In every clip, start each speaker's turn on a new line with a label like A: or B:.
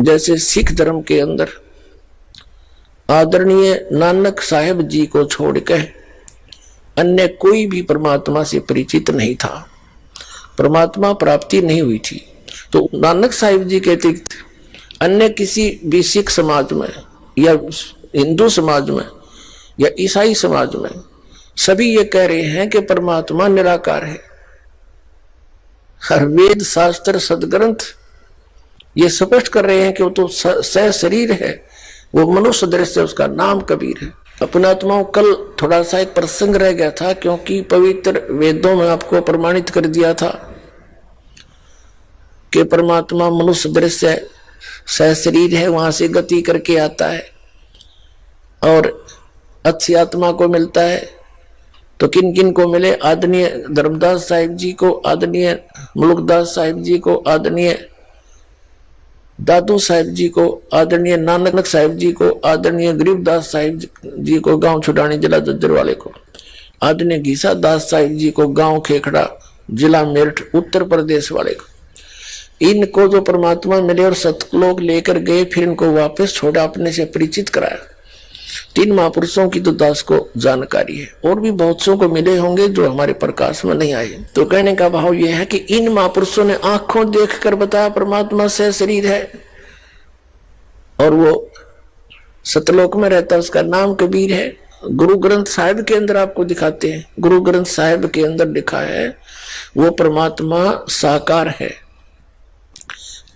A: जैसे सिख धर्म के अंदर आदरणीय नानक साहेब जी को छोड़कर अन्य कोई भी परमात्मा से परिचित नहीं था, परमात्मा प्राप्ति नहीं हुई थी। तो नानक साहिब जी कहते अन्य किसी भी सिख समाज में या हिंदू समाज में या ईसाई समाज में सभी ये कह रहे हैं कि परमात्मा निराकार है। हर वेद शास्त्र सदग्रंथ ये स्पष्ट कर रहे हैं कि वो तो सह शरीर है, वो मनुष्य दृश्य, उसका नाम कबीर है। अपने आत्माओं, कल थोड़ा सा एक प्रसंग रह गया था क्योंकि पवित्र वेदों में आपको प्रमाणित कर दिया था कि परमात्मा मनुष्य दृश्य सह शरीर है, वहां से गति करके आता है और अच्छी आत्मा को मिलता है। तो किन किन को मिले? आदरणीय धर्मदास साहिब जी को, आदरणीय मुलुकदास साहिब जी को, आदरणीय दादू साहिब जी को, आदरणीय नानक साहिब जी को, आदरणीय गरीबदास साहिब जी को गांव छुटानी जिला जज्जर वाले को, आदरणीय घीसा दास साहिब जी को गांव खेखड़ा जिला मेरठ उत्तर प्रदेश वाले को। इनको जो परमात्मा मिले और सतलोक लेकर गए, फिर इनको वापस छोड़ा, अपने से परिचित कराया। 3 महापुरुषों की तो दास को जानकारी है, और भी बहुत सौ को मिले होंगे जो हमारे प्रकाश में नहीं आए। तो कहने का भाव यह है कि इन महापुरुषों ने आंखों देखकर बताया परमात्मा से शरीर है और वो सतलोक में रहता, उसका नाम कबीर है। गुरु ग्रंथ साहिब के अंदर आपको दिखाते हैं, गुरु ग्रंथ साहिब के अंदर लिखा है वो परमात्मा साकार है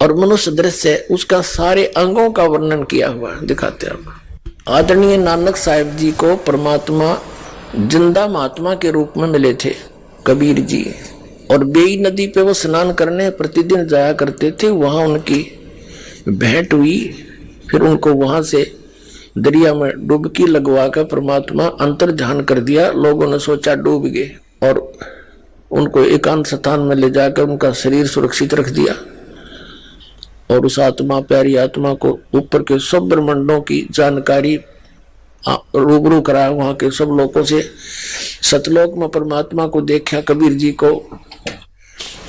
A: और मनुष्य दृश्य, उसका सारे अंगों का वर्णन किया हुआ दिखाते हैं। आदरणीय नानक साहिब जी को परमात्मा जिंदा महात्मा के रूप में मिले थे कबीर जी, और बेई नदी पे वो स्नान करने प्रतिदिन जाया करते थे। वहां उनकी भेंट हुई, फिर उनको वहां से दरिया में डुबकी लगवा कर परमात्मा अंतर ध्यान कर दिया। लोगों ने सोचा डूब गए और उनको एकांत स्थान में ले जाकर उनका शरीर सुरक्षित रख दिया और उस आत्मा, प्यारी आत्मा को ऊपर के सब ब्रह्मांडों की जानकारी रूबरू कराया वहां के सब लोगों से। सतलोक में परमात्मा को देखा कबीर जी को,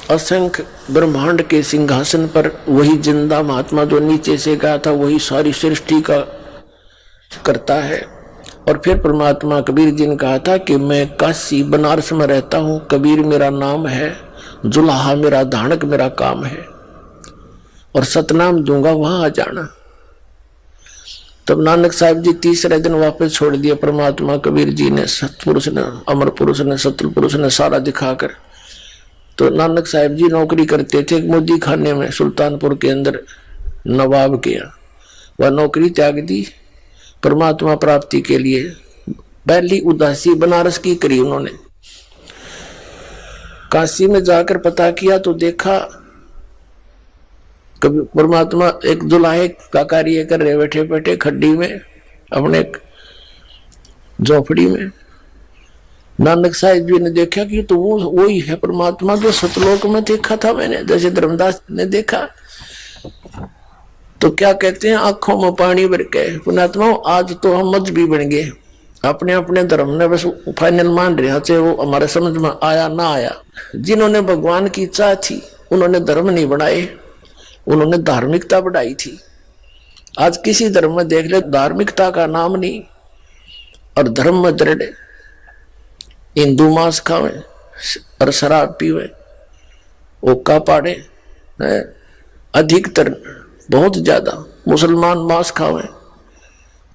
A: असंख्य ब्रह्मांड के सिंहासन पर वही जिंदा महात्मा जो नीचे से गया था वही सारी सृष्टि का करता है। और फिर परमात्मा कबीर जी ने कहा था कि मैं काशी बनारस में रहता हूं, कबीर मेरा नाम है, जुलाहा मेरा धानक मेरा काम है, और सतनाम दूंगा, वहां आ जाना। तब नानक साहिब जी तीसरे दिन वापस छोड़ दिया परमात्मा कबीर जी ने, सतपुरुष ने, अमर पुरुष ने, सतल पुरुष ने सारा दिखाकर। तो नानक साहिब जी नौकरी करते थे मोदी खाने में सुल्तानपुर के अंदर, नवाब के यहाँ। वह नौकरी त्याग दी परमात्मा प्राप्ति के लिए। पहली उदासी बनारस की करी उन्होंने। काशी में जाकर पता किया तो देखा कभी परमात्मा एक जुलाहे का कार्य कर रहे बैठे बैठे खड्डी में अपने झोपड़ी में। नानक साहिब जी ने देखा कि तो वो ही है परमात्मा जो सतलोक में देखा था मैंने, जैसे धर्मदास ने देखा। तो क्या कहते हैं, आंखों में पानी भर के पुण्यात्मा आज तो हम मजहबी बन गए, अपने अपने धर्म ने बस फाइनल मान रहे, चाहे वो हमारे समझ में आया ना आया। जिन्होंने भगवान की इच्छा थी उन्होंने धर्म नहीं बनाए, उन्होंने धार्मिकता बढ़ाई थी। आज किसी धर्म में देख ले धार्मिकता का नाम नहीं, और धर्म में दृढ़ हिंदू मांस खावे और शराब पीवे, ओका पाड़े, अधिकतर बहुत ज्यादा मुसलमान मांस खावे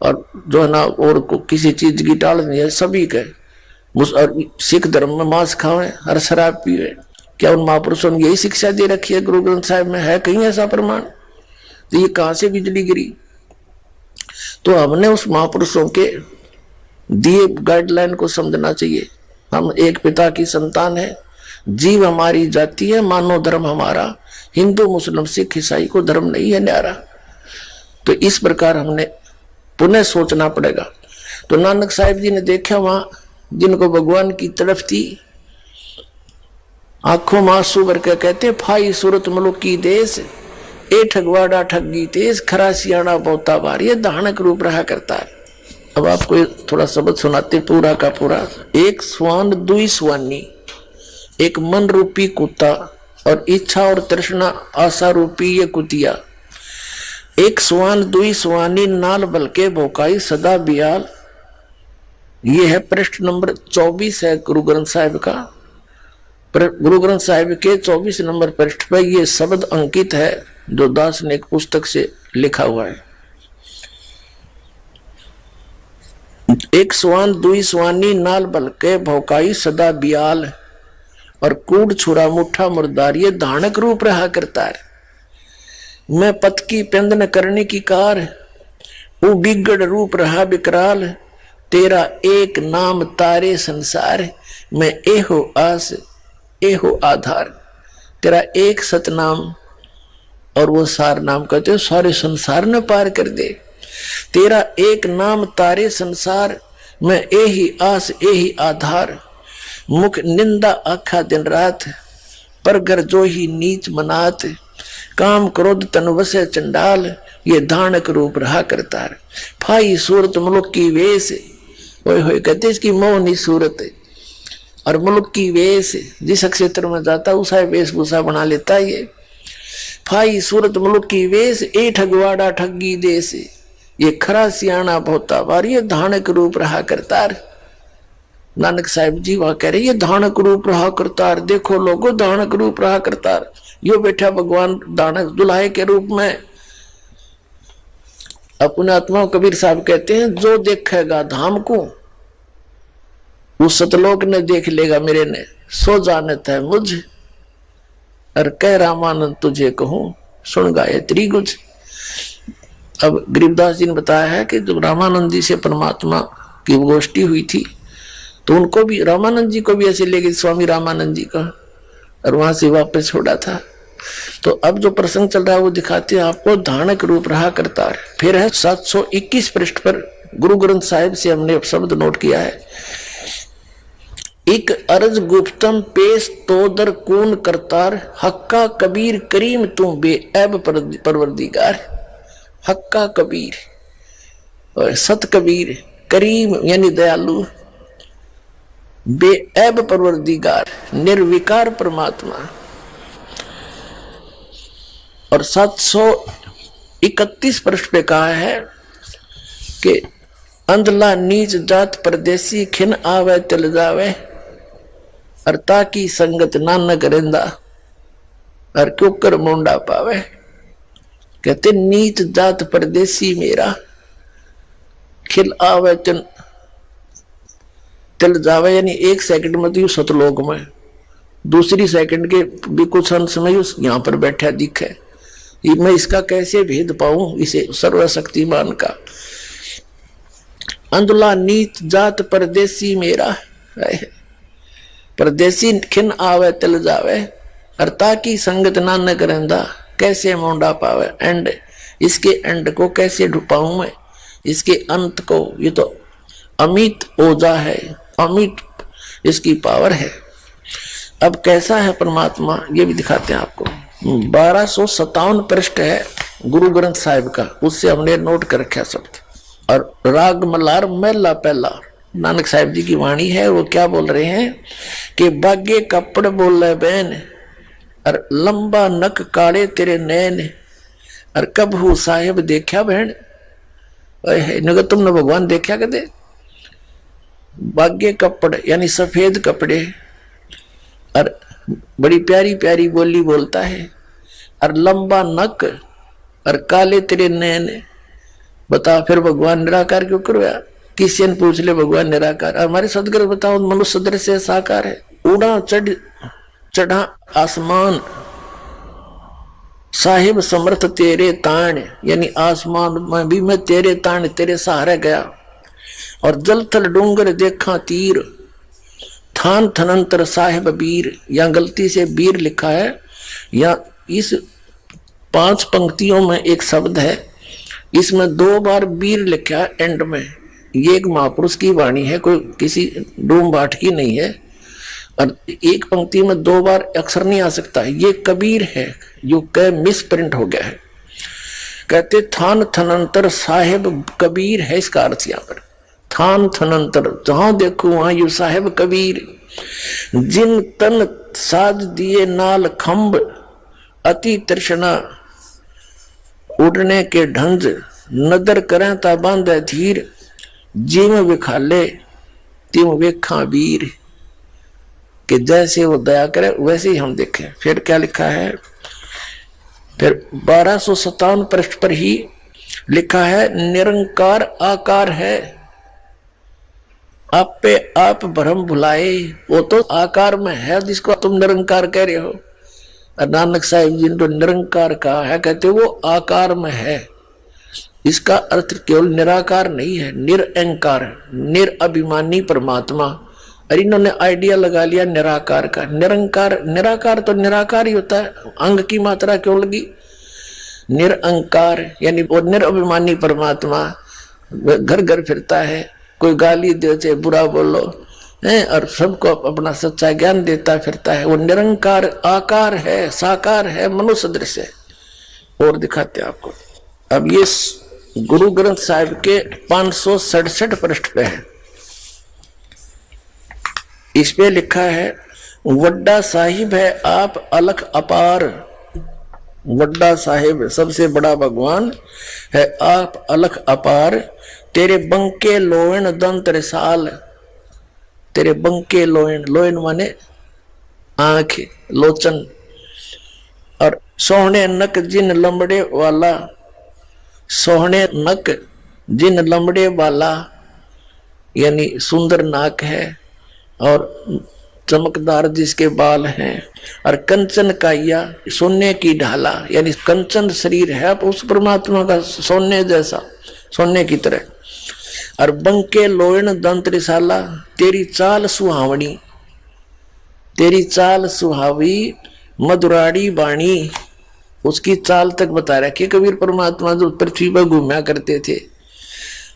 A: और जो है ना और को किसी चीज की टाल नहीं है, सभी के। और सिख धर्म में मांस खावे और शराब पीवे। क्या उन महापुरुषों ने यही शिक्षा दे रखी है? गुरु ग्रंथ साहिब में है कहीं ऐसा प्रमाण? तो ये कहां से बिजली गिरी? तो हमने उस महापुरुषों के दिए गाइडलाइन को समझना चाहिए। हम एक पिता की संतान है, जीव हमारी जाति है, मानव धर्म हमारा, हिंदू मुस्लिम सिख ईसाई को धर्म नहीं है न्यारा। तो इस प्रकार हमने पुनः सोचना पड़ेगा। तो नानक साहिब जी ने देखा वहां जिनको भगवान की तरफ थी, आंखों में आंसू भर के कहते फाई सूरत मुल्क की देश, ए ठगवाड़ा ठगी तेज, खरा सियाणा बहुता बार। ये धानक रूप रहा करता है। अब आपको थोड़ा शब्द सुनाते पूरा का पूरा। एक स्वान दुई स्वानी, एक मन रूपी कुत्ता और इच्छा और तृष्णा आशा रूपी ये कुतिया, एक सुवान दुई सुवानी नाल बलके भोकाई सदा बियाल। ये है पृष्ठ नंबर 24 है गुरु ग्रंथ साहिब का। गुरु ग्रंथ साहिब के 24 नंबर पृष्ठ पर ये शब्द अंकित है जो दास ने एक पुस्तक से लिखा हुआ है। एक सुवान दुई सुवानी नाल बलके भौकाई सदा बियाल, और कूड़ छुरा मुठा मुर्दार, ये धानक रूप रहा करता है। मैं पत की पेंद न करने की कार, वो बिगड़ रूप रहा बिकराल, तेरा एक नाम तारे संसार, मैं एहो आस एहो आधार। तेरा एक सतनाम, और वो सार नाम कहते हो सारे संसार न पार कर दे। तेरा एक नाम तारे संसार, मैं एही आस एही आधार। मुख निंदा आखा दिन रात, पर घर जो ही नीच मनात। काम क्रोध तन वसे चंडाल, ये धानक रूप रहा करतार। फाई सूरत मुल्क की वेश, होए होए कहते इसकी मोहनी सूरत, और मुल्क की वेश, जिस क्षेत्र में जाता उसा वेशभूषा बना लेता है। ये फाई सूरत मुल्क की वेश, ए ठगवाड़ा ठगी देश, ये खरा सियाना भोता बार, ये धानक रूप रहा करतार। नानक साहिब जी वहां कह रहे ये धानक रूप रहा करतार। देखो लोगो धानक रूप रहा करतार, यो बैठा भगवान धानक दुल्हे के रूप में। अपने आत्मा कबीर साहब कहते हैं जो देखेगा धाम को, उस सतलोक ने देख लेगा मेरे ने, सो जानत है मुझ, और कह रामानंद तुझे कहूं सुन गायत्री गुज। अब गरीबदास जी ने बताया है कि जब रामानंद जी से परमात्मा की गोष्ठी हुई थी तो उनको भी, रामानंद जी को भी ऐसे ले गए स्वामी रामानंद जी का, और वहां से वापस छोड़ा था। तो अब जो प्रसंग चल रहा है वो दिखाते हैं आपको धानक रूप रहा करतार। फिर है 721 पृष्ठ पर गुरु ग्रंथ साहिब से हमने शब्द नोट किया है। एक अर्ज गुप्तम पेश तोदर कून करतार, हक्का कबीर करीम तू बेऐब परवरदिगार। हक्का कबीर और सत कबीर, करीम यानी दयालु, बेऐब परवरदिगार निर्विकार परमात्मा। और 731 पृष्ठ पे कहा है कि अंधला नीच जात परदेसी, खिन आवे चल जावे, और ताकि संगत नानक रेंदा, और क्यों कर मुंडा पावे। कहते नीच जात परदेसी मेरा, खिल आवे चल जावे, यानी एक सेकंड में तो यू सतलोक में, दूसरी सेकंड के भी कुछ अंश में यहाँ पर बैठा दिखे। मैं इसका कैसे भेद पाऊं, इसे सर्वशक्तिमान का। अंधला नीच जात परदेसी मेरा, परदेसी खिन आवे चल जावे, और ताकि संगत नानक रहंदा, कैसे मोंडा पावे। एंड इसके एंड को कैसे ढुपाऊं मैं, इसके अंत को। ये तो अमित ओजा है, अमित इसकी पावर है। अब कैसा है परमात्मा ये भी दिखाते हैं आपको। 1257 पृष्ठ है गुरु ग्रंथ साहिब का, उससे हमने नोट कर रखा शब्द। और राग मल्हार महला पहला नानक साहिब जी की वाणी है। वो क्या बोल रहे हैं कि बागे कपड़ बोले बैन, और लंबा नक काले तेरे नैन, और कब हूँ साहिब देखा बहन। नगर तुमने भगवान देखा कदे। बागे कपड़े यानी सफेद कपड़े, और बड़ी प्यारी प्यारी बोली बोलता है, और लंबा नक, और काले तेरे नैन। बता फिर भगवान निराकार क्यों करवाया। किसी ने पूछ ले भगवान निराकार, हमारे सदगुरु बताओ मनुष्य सदृश से साकार है। उड़ा चढ़ा आसमान, साहिब समर्थ तेरे ताण, यानी आसमान में भी मैं तेरे ताण तेरे सहारे गया। और जल थल डूंगर देखा तीर, थान थनंतर साहिब बीर। या गलती से बीर लिखा है, या इस 5 पंक्तियों में एक शब्द है, इसमें 2 बार बीर लिखा है एंड में। ये एक महापुरुष की वाणी है, कोई किसी डूम भाट की नहीं है। और एक पंक्ति में 2 बार अक्षर नहीं आ सकता, ये कबीर है, जो क मिस प्रिंट हो गया है। कहते थान थनंतर साहेब कबीर है इसका अर्थ। यहाँ पर थान थनंतर, जहां देखो वहां यू साहेब कबीर। जिन तन साज दिए नाल खंब, अति तृष्णा, उड़ने के ढंज नदर करें ता बांधे धीर, जिम विखाले तिम वेखा वीर। कि जैसे वो दया करे वैसे ही हम देखें। फिर क्या लिखा है, फिर 1257 पृष्ठ पर ही लिखा है, निरंकार आकार है, आप पे आप भ्रम भुलाए। वो तो आकार में है जिसको तुम निरंकार कह रहे हो। नानक साहिब जी ने तो निरंकार कहा है, कहते वो आकार में है। इसका अर्थ केवल निराकार नहीं है, निरअंकार, निरअभिमानी परमात्मा। और इन्होंने आइडिया लगा लिया निराकार का। निरंकार, निराकार तो निराकार ही होता है, अंग की मात्रा क्यों लगी। निरअंकार यानी वो निरअभिमानी परमात्मा घर घर फिरता है, कोई गाली दे चाहे बुरा बोलो है, और सबको अपना सच्चा ज्ञान देता फिरता है। वो निरंकार आकार है, साकार है, मनुष्य दृश्य है। और दिखाते आपको। अब ये गुरु ग्रंथ साहिब के 567 पृष्ठ पे है। इस पे लिखा है, वड्डा साहिब है आप अलख अपार। वड्डा साहिब सबसे बड़ा भगवान है, आप अलख अपार। तेरे बंके लोयन दंत रिसाल। तेरे बंके लोयन, लोयन माने आंख, लोचन। और सोहने नक जिन लंबड़े वाला, सोहने नक जिन लंबड़े वाला यानी सुंदर नाक है और चमकदार जिसके बाल हैं। और कंचन काया, सोने की ढाला यानी कंचन शरीर है उस परमात्मा का, सोने जैसा, सोने की तरह। और बंके लोयन दंत रिसाला, तेरी चाल सुहावनी, तेरी चाल सुहावी मधुराड़ी बाणी। उसकी चाल तक बता रखी कबीर परमात्मा जो पृथ्वी पर घूमया करते थे।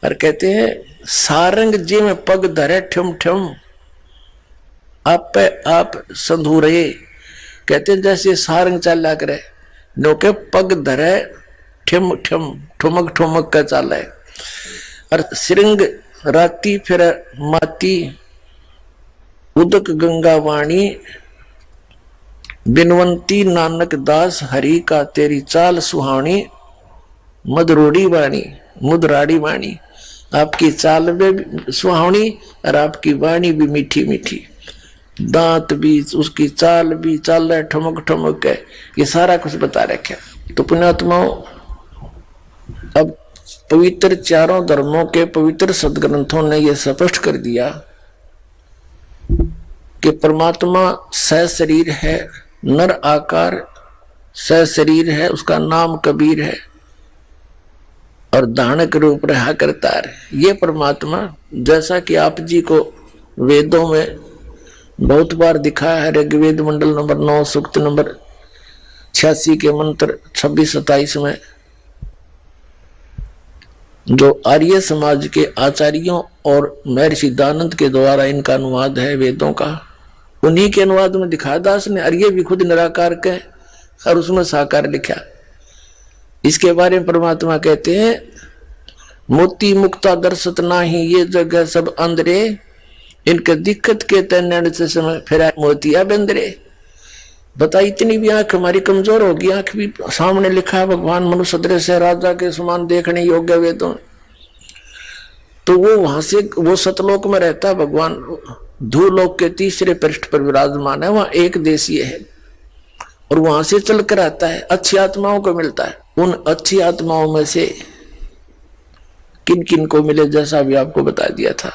A: और कहते हैं, सारंग जी में पग धरे ठम ठम, आप पे आप संधूरे। कहते हैं जैसे सारंग चाला करे, नोके पग धरे ठम ठम, ठुमक ठुमक का चाला है। और श्रृंग राती फिर माती, उदक गंगा वाणी, बिनवंती नानक दास हरि का, तेरी चाल सुहावनी मधुरोड़ी वाणी, मुदराड़ी वाणी। आपकी चाल भी सुहावनी और आपकी वाणी भी मीठी मीठी, दांत भी, उसकी चाल भी, चाल रहे ठमक ठमक है, ये सारा कुछ बता रखा। तो पुण्यात्माओं, अब पवित्र चारों धर्मों के पवित्र सदग्रंथों ने यह स्पष्ट कर दिया कि परमात्मा सशरीर है, नर आकार सशरीर है, उसका नाम कबीर है और धानक रूप रहा करता है। ये परमात्मा जैसा कि आप जी को वेदों में बहुत बार दिखा है, ऋग्वेद मंडल नंबर 9 सूक्त नंबर 86 के मंत्र 26-27 में, जो आर्य समाज के आचार्यों और महर्षि दानंद के द्वारा इनका अनुवाद है वेदों का, उन्हीं के अनुवाद में दिखा दास ने। और ये भी खुद निराकार के और उसमें साकार लिखा। इसके बारे में परमात्मा कहते हैं, मोती मुक्ता दर्शत नाही ये जगह सब अंदरे, इनके दिक्कत के तैन से समय फिर मोतिया बंदरे। बता, इतनी भी आंख हमारी कमजोर होगी, आंख भी सामने लिखा है भगवान मनुष्य दृश्य राजा के समान देखने योग्य वेदों, तो वो वहां से वो सतलोक में रहता है भगवान, धूलोक के तीसरे पृष्ठ पर विराजमान है, वहां एक देशीय है और वहां से चल कर आता है, अच्छी आत्माओं को मिलता है। उन अच्छी आत्माओं में से किन किन को मिले जैसा भी आपको बता दिया था।